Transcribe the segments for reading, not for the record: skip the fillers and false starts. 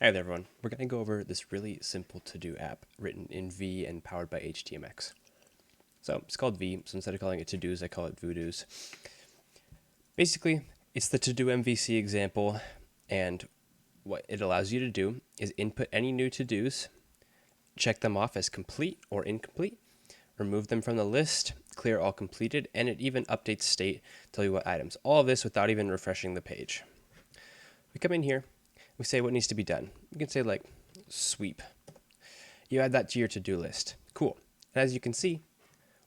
Hi there everyone, we're going to go over this really simple to-do app written in V and powered by htmx. So it's called V, so instead of calling it to-dos, I call it Voodoos. Basically, it's the to-do MVC example, and what it allows you to do is input any new to-dos, check them off as complete or incomplete, remove them from the list, clear all completed, and it even updates state, tell you what items. All of this without even refreshing the page. We come in here, we say what needs to be done. You can say like sweep. You add that to your to-do list. Cool. And as you can see,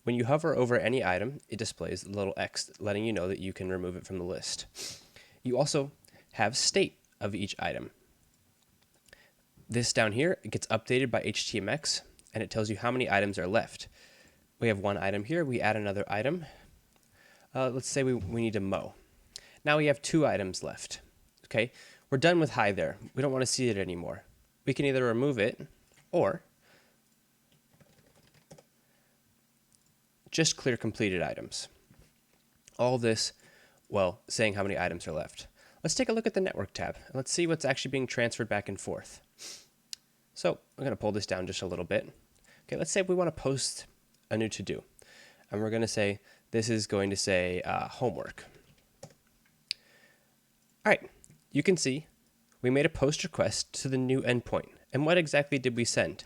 when you hover over any item, it displays a little X letting you know that you can remove it from the list. You also have state of each item. This down here, it gets updated by htmx and it tells you how many items are left. We have one item here, we add another item. Let's say we need to mow. Now we have 2 items left. Okay, we're done with hi there. We don't want to see it anymore. We can either remove it or just clear completed items. All this, well, saying how many items are left. Let's take a look at the network tab and let's see what's actually being transferred back and forth. So I'm going to pull this down just a little bit. Okay, let's say we want to post a new to-do. And we're going to say, this is going to say homework. All right, you can see we made a post request to the new endpoint. And what exactly did we send?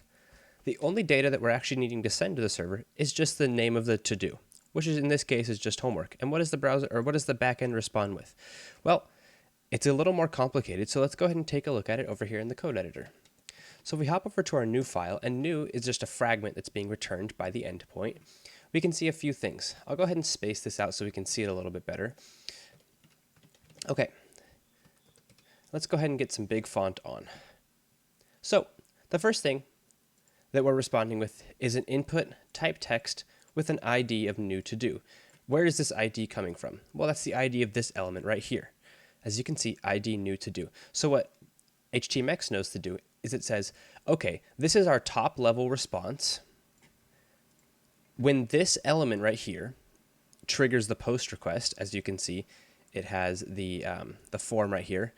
The only data that we're actually needing to send to the server is just the name of the to-do, which is in this case is just homework. And what does the browser or what does the backend respond with? Well, it's a little more complicated, so let's go ahead and take a look at it over here in the code editor. So if we hop over to our new file, and new is just a fragment that's being returned by the endpoint, we can see a few things. I'll go ahead and space this out so we can see it a little bit better. Okay, let's go ahead and get some big font on. So the first thing that we're responding with is an input type text with an ID of new to do. Where is this ID coming from? Well, that's the ID of this element right here. As you can see, ID new to do. So what htmx knows to do is it says, okay, this is our top level response. When this element right here triggers the post request, as you can see, it has the form right here,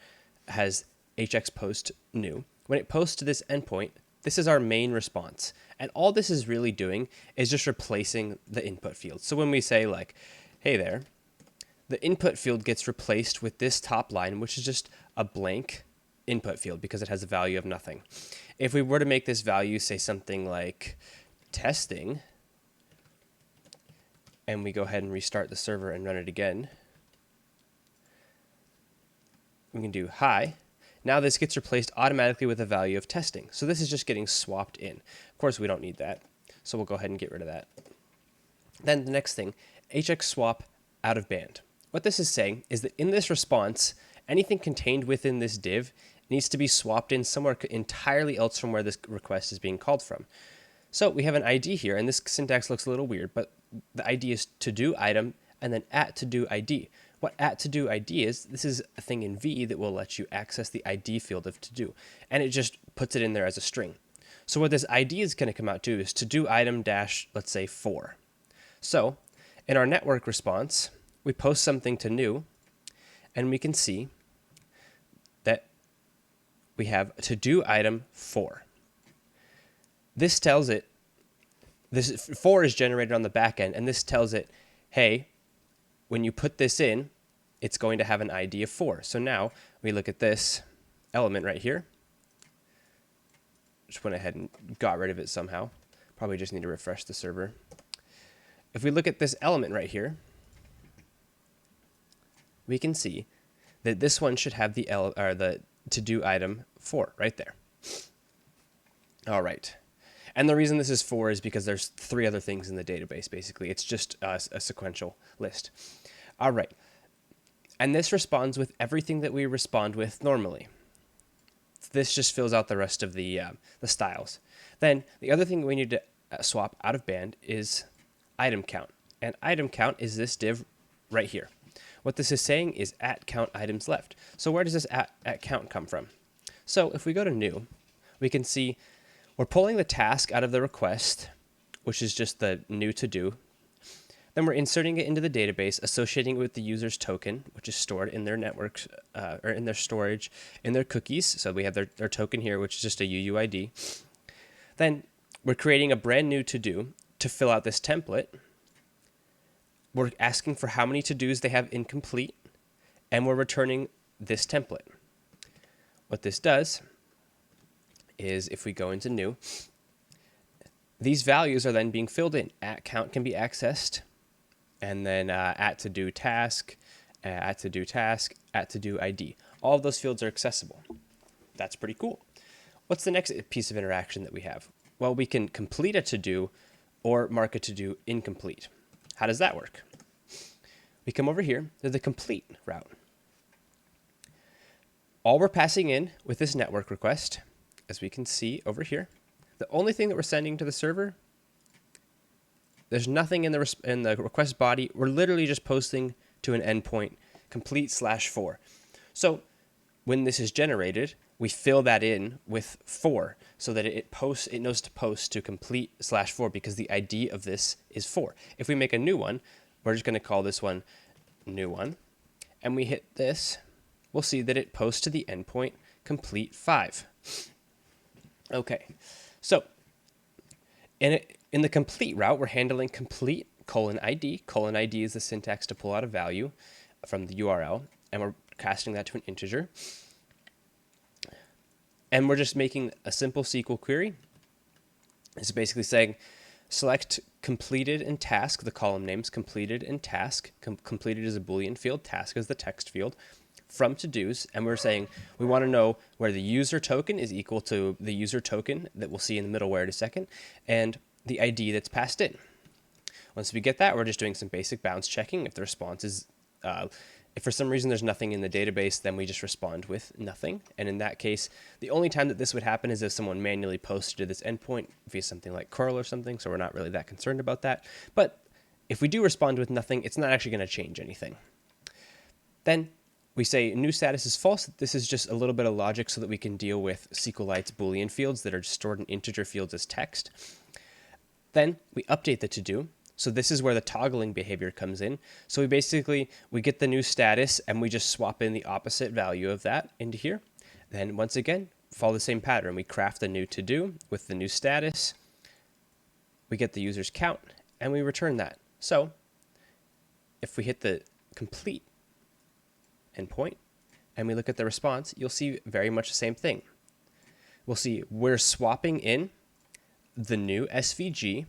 has hx post new. When it posts to this endpoint, this is our main response. And all this is really doing is just replacing the input field. So when we say like, hey there, the input field gets replaced with this top line, which is just a blank input field because it has a value of nothing. If we were to make this value say something like testing, and we go ahead and restart the server and run it again, we can do hi. Now this gets replaced automatically with a value of testing. So this is just getting swapped in. Of course, we don't need that. So we'll go ahead and get rid of that. Then the next thing, hx swap out of band. What this is saying is that in this response, anything contained within this div needs to be swapped in somewhere entirely else from where this request is being called from. So we have an ID here, and this syntax looks a little weird, but the ID is to do item and then at to do ID. What at to do ID is, this is a thing in V that will let you access the ID field of to do, and it just puts it in there as a string. So what this ID is going to come out to is to do item dash, let's say 4. So in our network response, we post something to new, and we can see that we have to do item 4. This tells it, this 4 is generated on the back end, and this tells it, hey, when you put this in, it's going to have an ID of 4. So now we look at this element right here. Just went ahead and got rid of it somehow. Probably just need to refresh the server. If we look at this element right here, we can see that this one should have the to-do item 4 right there. All right. And the reason this is 4 is because there's 3 other things in the database, basically. It's just a sequential list. All right. And this responds with everything that we respond with normally. This just fills out the rest of the styles. Then the other thing we need to swap out of band is item count. And item count is this div right here. What this is saying is at count items left. So where does this at count come from? So if we go to new, we can see we're pulling the task out of the request, which is just the new to do. Then we're inserting it into the database, associating it with the user's token, which is stored in their network or in their storage, in their cookies. So we have their token here, which is just a UUID. Then we're creating a brand new to-do to fill out this template. We're asking for how many to-dos they have incomplete, and we're returning this template. What this does is if we go into new, these values are then being filled in. At count can be accessed, and then at to do task, at to do task, at to do ID. All of those fields are accessible. That's pretty cool. What's the next piece of interaction that we have? Well, we can complete a to-do or mark a to-do incomplete. How does that work? We come over here to the complete route. All we're passing in with this network request, as we can see over here, the only thing that we're sending to the server, there's nothing in the request body. We're literally just posting to an endpoint complete/4. So when this is generated, we fill that in with 4 so that it knows to post to complete/4 because the ID of this is 4. If we make a new one, we're just going to call this one new one, and we hit this, we'll see that it posts to the endpoint complete5. Okay, so in the complete route, we're handling complete :ID. :ID is the syntax to pull out a value from the URL, and we're casting that to an integer. And we're just making a simple SQL query. It's basically saying select completed and task, the column names completed and task. Completed is a Boolean field, task is the text field, from to-dos, and we're saying we want to know where the user token is equal to the user token that we'll see in the middleware in a second, and the ID that's passed in. Once we get that, we're just doing some basic bounds checking. If the response is, if for some reason there's nothing in the database, then we just respond with nothing. And in that case, the only time that this would happen is if someone manually posted to this endpoint via something like curl or something, so we're not really that concerned about that. But if we do respond with nothing, it's not actually going to change anything. Then we say new status is false. This is just a little bit of logic so that we can deal with SQLite's Boolean fields that are stored in integer fields as text. Then we update the to-do. So this is where the toggling behavior comes in. So we get the new status and we just swap in the opposite value of that into here. Then once again, follow the same pattern. We craft the new to-do with the new status. We get the user's count and we return that. So if we hit the complete endpoint and we look at the response, you'll see very much the same thing. We'll see we're swapping in the new SVG.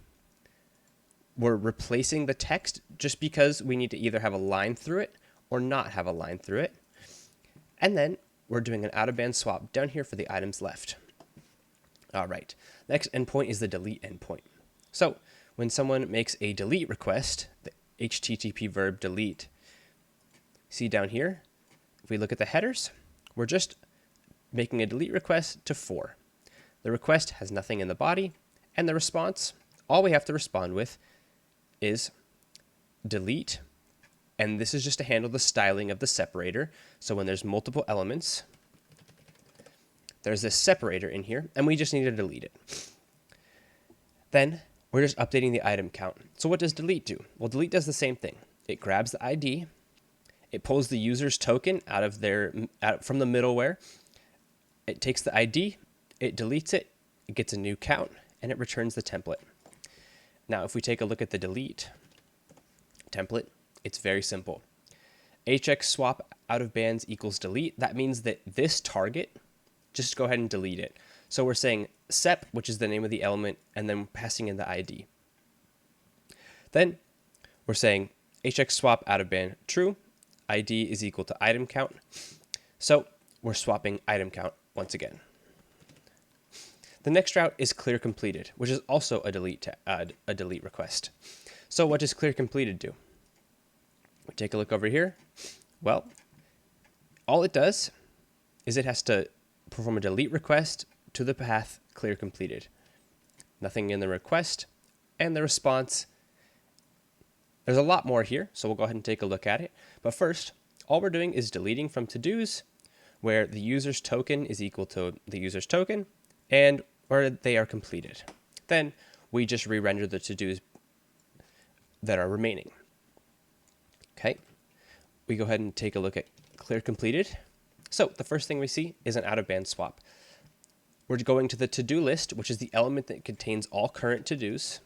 We're replacing the text just because we need to either have a line through it or not have a line through it. And then we're doing an out-of-band swap down here for the items left. All right, next endpoint is the delete endpoint. So when someone makes a delete request, the HTTP verb delete, see down here, if we look at the headers, we're just making a delete request to 4. The request has nothing in the body, and the response, all we have to respond with is delete, and this is just to handle the styling of the separator. So when there's multiple elements, there's this separator in here, and we just need to delete it. Then we're just updating the item count. So what does delete do? Well, delete does the same thing. It grabs the ID, it pulls the user's token from the middleware, it takes the ID, it deletes it, it gets a new count, and it returns the template. Now, if we take a look at the delete template, it's very simple. HX swap out of bands equals delete. That means that this target, just go ahead and delete it. So we're saying sep, which is the name of the element, and then passing in the ID. Then we're saying HX swap out of band true, ID is equal to item count. So we're swapping item count once again. The next route is clear completed, which is also a delete request. So what does clear completed do? We take a look over here. Well, all it does is it has to perform a delete request to the path clear completed. Nothing in the request and the response. There's a lot more here, so we'll go ahead and take a look at it. But first, all we're doing is deleting from to-dos where the user's token is equal to the user's token and where they are completed. Then we just re-render the to-dos that are remaining. Okay, we go ahead and take a look at clear completed. So the first thing we see is an out-of-band swap. We're going to the to-do list, which is the element that contains all current to-dos.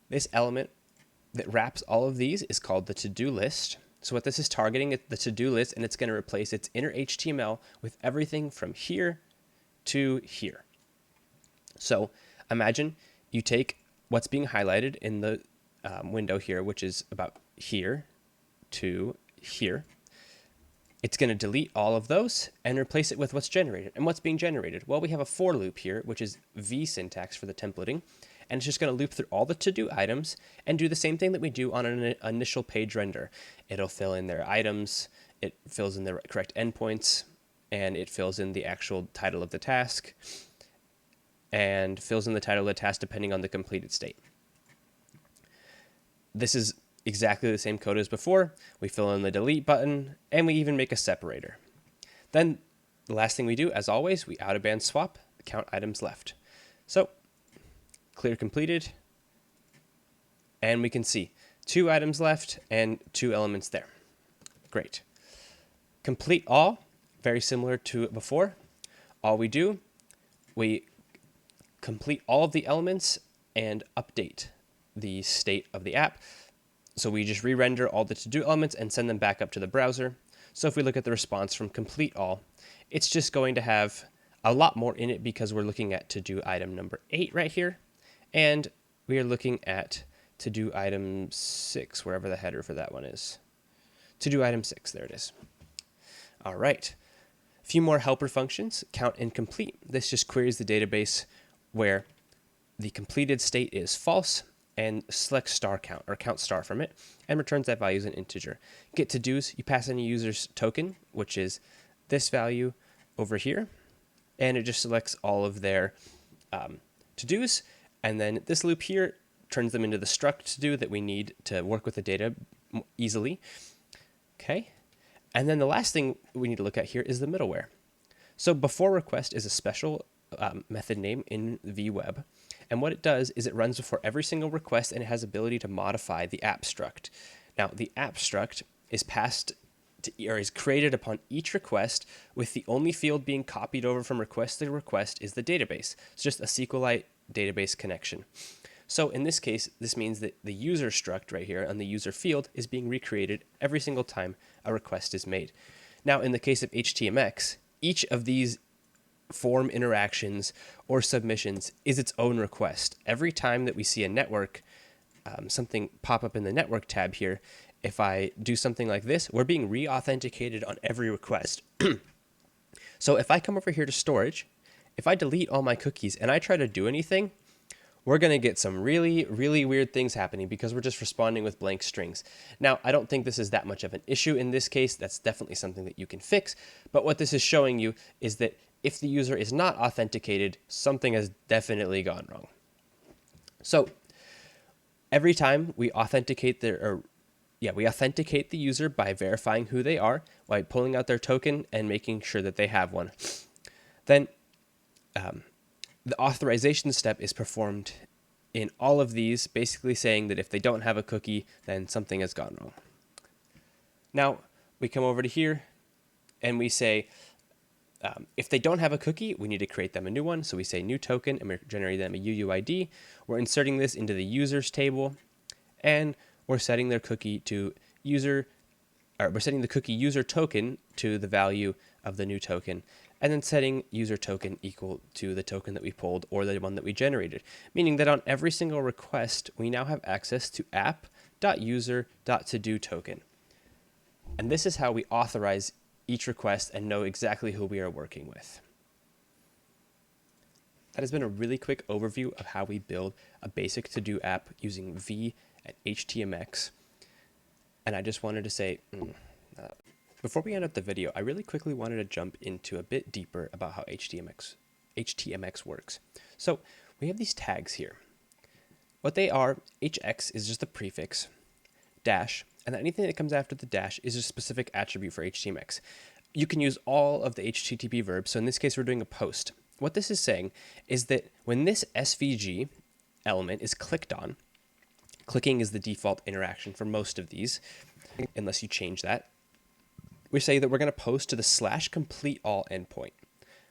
This element that wraps all of these is called the to-do list. So what this is targeting is the to-do list, and it's going to replace its inner HTML with everything from here to here. So imagine you take what's being highlighted in the window here, which is about here to here. It's going to delete all of those and replace it with what's generated. And what's being generated? Well, we have a for loop here, which is V syntax for the templating. And it's just going to loop through all the to-do items and do the same thing that we do on an initial page render. It'll fill in their items, it fills in the correct endpoints, and it fills in the actual title of the task, and fills in the title of the task depending on the completed state. This is exactly the same code as before. We fill in the delete button, and we even make a separator. Then the last thing we do, as always, we out-of-band swap, count items left. So clear completed, and we can see 2 items left and 2 elements there. Great. Complete all, very similar to before. All we do, we complete all of the elements and update the state of the app. So we just re-render all the to-do elements and send them back up to the browser. So if we look at the response from complete all, it's just going to have a lot more in it because we're looking at to-do item number 8 right here. And we are looking at to-do item 6, wherever the header for that one is. To-do item 6, there it is. All right. A few more helper functions, count and complete. This just queries the database where the completed state is false and selects star count or count star from it and returns that value as an integer. Get to-dos, you pass in a user's token, which is this value over here, and it just selects all of their to-dos. And then this loop here turns them into the struct to-do that we need to work with the data easily. Okay. And then the last thing we need to look at here is the middleware. So before request is a special method name in VWeb. And what it does is it runs before every single request, and it has ability to modify the app struct. Now, the app struct is passed to, or is created upon each request, with the only field being copied over from request to request is the database. It's just a SQLite database connection. So in this case, this means that the user struct right here on the user field is being recreated every single time a request is made. Now, in the case of htmx, each of these form interactions or submissions is its own request. Every time that we see a network, something pop up in the network tab here, if I do something like this, we're being re-authenticated on every request. So if I come over here to storage, if I delete all my cookies and I try to do anything, we're going to get some really, really weird things happening because we're just responding with blank strings. Now, I don't think this is that much of an issue in this case. That's definitely something that you can fix. But what this is showing you is that if the user is not authenticated, something has definitely gone wrong. So every time we authenticate we authenticate the user by verifying who they are, by pulling out their token and making sure that they have one. Then the authorization step is performed in all of these, basically saying that if they don't have a cookie, then something has gone wrong. Now, we come over to here and we say, if they don't have a cookie, we need to create them a new one. So we say new token, and we're generating them a UUID. We're inserting this into the users table, and we're setting their cookie to user, or we're setting the cookie user token to the value of the new token, and then setting user token equal to the token that we pulled or the one that we generated, meaning that on every single request, we now have access to app.user.todo token. And this is how we authorize each request and know exactly who we are working with. That has been a really quick overview of how we build a basic to-do app using V and htmx. And I just wanted to say, before we end up the video, I really quickly wanted to jump into a bit deeper about how htmx works. So we have these tags here. What they are, hx is just a prefix, dash, and anything that comes after the dash is a specific attribute for htmx. You can use all of the HTTP verbs. So in this case, we're doing a post. What this is saying is that when this SVG element is clicked on. Clicking is the default interaction for most of these, unless you change that. We say that we're going to post to the /complete_all endpoint.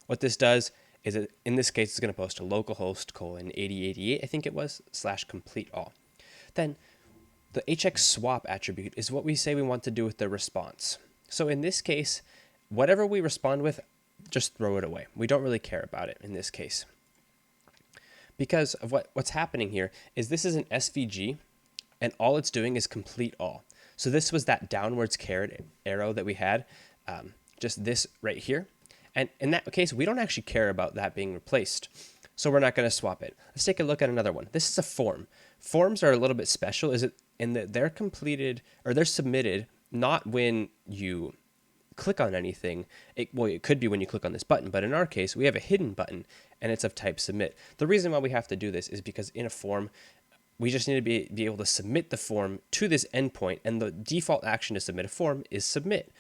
What this does is, in this case, it's going to post to localhost :8088, I think it was, /complete_all. Then the hx_swap attribute is what we say we want to do with the response. So in this case, whatever we respond with, just throw it away. We don't really care about it in this case. Because of what's happening here is this is an SVG, and all it's doing is complete all. So this was that downwards caret arrow that we had, just this right here. And in that case, we don't actually care about that being replaced. So we're not going to swap it. Let's take a look at another one. This is a form. Forms are a little bit special in that they're completed, or they're submitted not when you click on anything. It could be when you click on this button, but in our case, we have a hidden button and it's of type submit. The reason why we have to do this is because in a form, we just need to be able to submit the form to this endpoint, and the default action to submit a form is submit.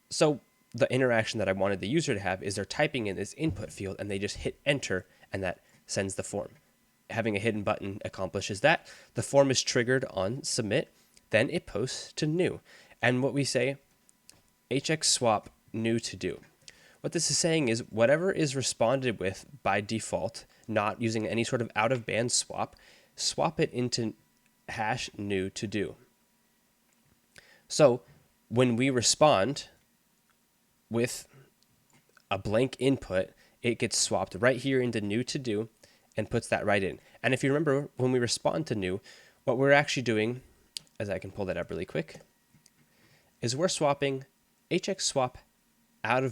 So the interaction that I wanted the user to have is they're typing in this input field and they just hit enter, and that sends the form. Having a hidden button accomplishes that. The form is triggered on submit, then it posts to new. And what we say, hx_swap new to do. What this is saying is whatever is responded with by default, not using any sort of out-of-band swap, swap it into #new to do. So when we respond with a blank input, it gets swapped right here into new to do and puts that right in. And if you remember, when we respond to new, what we're actually doing, as I can pull that up really quick, is we're swapping hx_swap out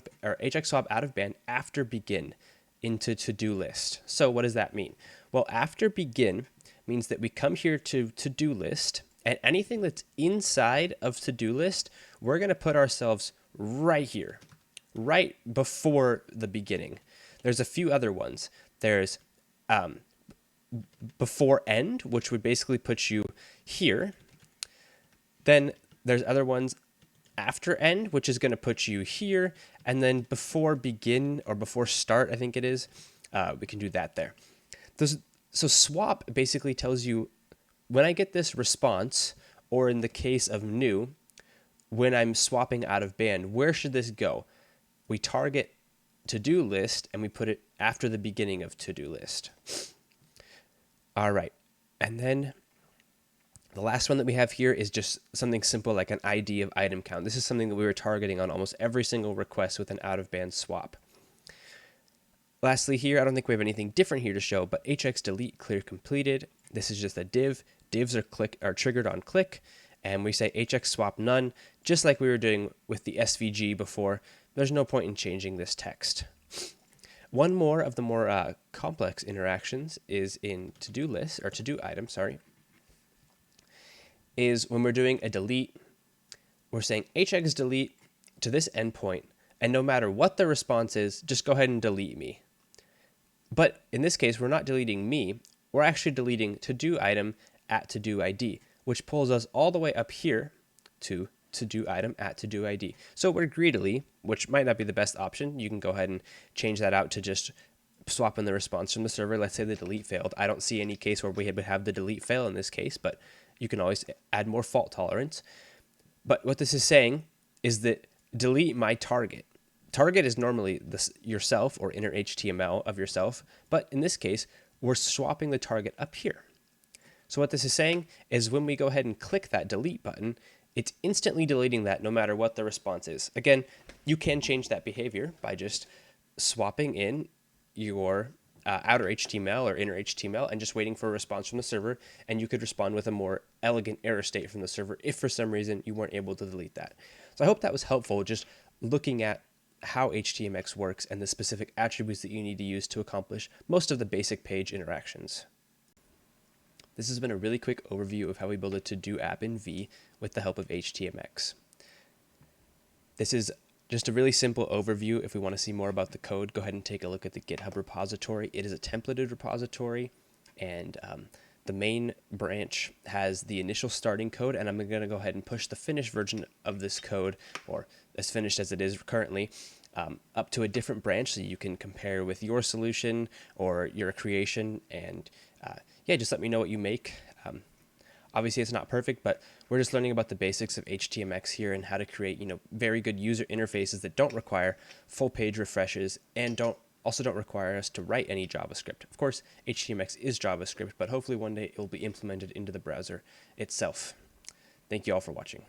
of band after begin into to-do list. So what does that mean? Well, after begin means that we come here to to-do list, and anything that's inside of to-do list, we're going to put ourselves right here, right before the beginning. There's a few other ones. There's before end, which would basically put you here. Then there's other ones after end, which is going to put you here. And then before begin, or before start, I think it is, we can do that there. So swap basically tells you when I get this response, or in the case of new, when I'm swapping out of band, where should this go? We target to-do list and we put it after the beginning of to-do list. All right. And then the last one that we have here is just something simple like an ID of item count. This is something that we were targeting on almost every single request with an out-of-band swap. Lastly here, I don't think we have anything different here to show, but hx_delete clear completed. This is just a div. Divs are triggered on click, and we say hx_swap none, just like we were doing with the SVG before. There's no point in changing this text. One more of the more complex interactions is in to-do list, or to-do item, sorry, is when we're doing a delete, we're saying hx_delete to this endpoint, and no matter what the response is, just go ahead and delete me. But in this case, we're not deleting me, we're actually deleting to-do item at to-do ID, which pulls us all the way up here to to-do item at to-do ID. So we're greedily, which might not be the best option, you can go ahead and change that out to just swap in the response from the server. Let's say the delete failed. I don't see any case where we would have the delete fail in this case, but you can always add more fault tolerance. But what this is saying is that delete my target. Target is normally yourself or inner HTML of yourself, but in this case, we're swapping the target up here. So what this is saying is when we go ahead and click that delete button, it's instantly deleting that no matter what the response is. Again, you can change that behavior by just swapping in your outer HTML or inner HTML and just waiting for a response from the server, and you could respond with a more elegant error state from the server if for some reason you weren't able to delete that. So I hope that was helpful, just looking at how htmx works and the specific attributes that you need to use to accomplish most of the basic page interactions. This has been a really quick overview of how we build a to-do app in V with the help of htmx. This is just a really simple overview. If we want to see more about the code, go ahead and take a look at the GitHub repository. It is a templated repository, and the main branch has the initial starting code, and I'm going to go ahead and push the finished version of this code, or as finished as it is currently, up to a different branch so you can compare with your solution or your creation and Yeah, just let me know what you make. Obviously, it's not perfect, but we're just learning about the basics of htmx here and how to create, very good user interfaces that don't require full page refreshes and don't require us to write any JavaScript. Of course, htmx is JavaScript, but hopefully one day it will be implemented into the browser itself. Thank you all for watching.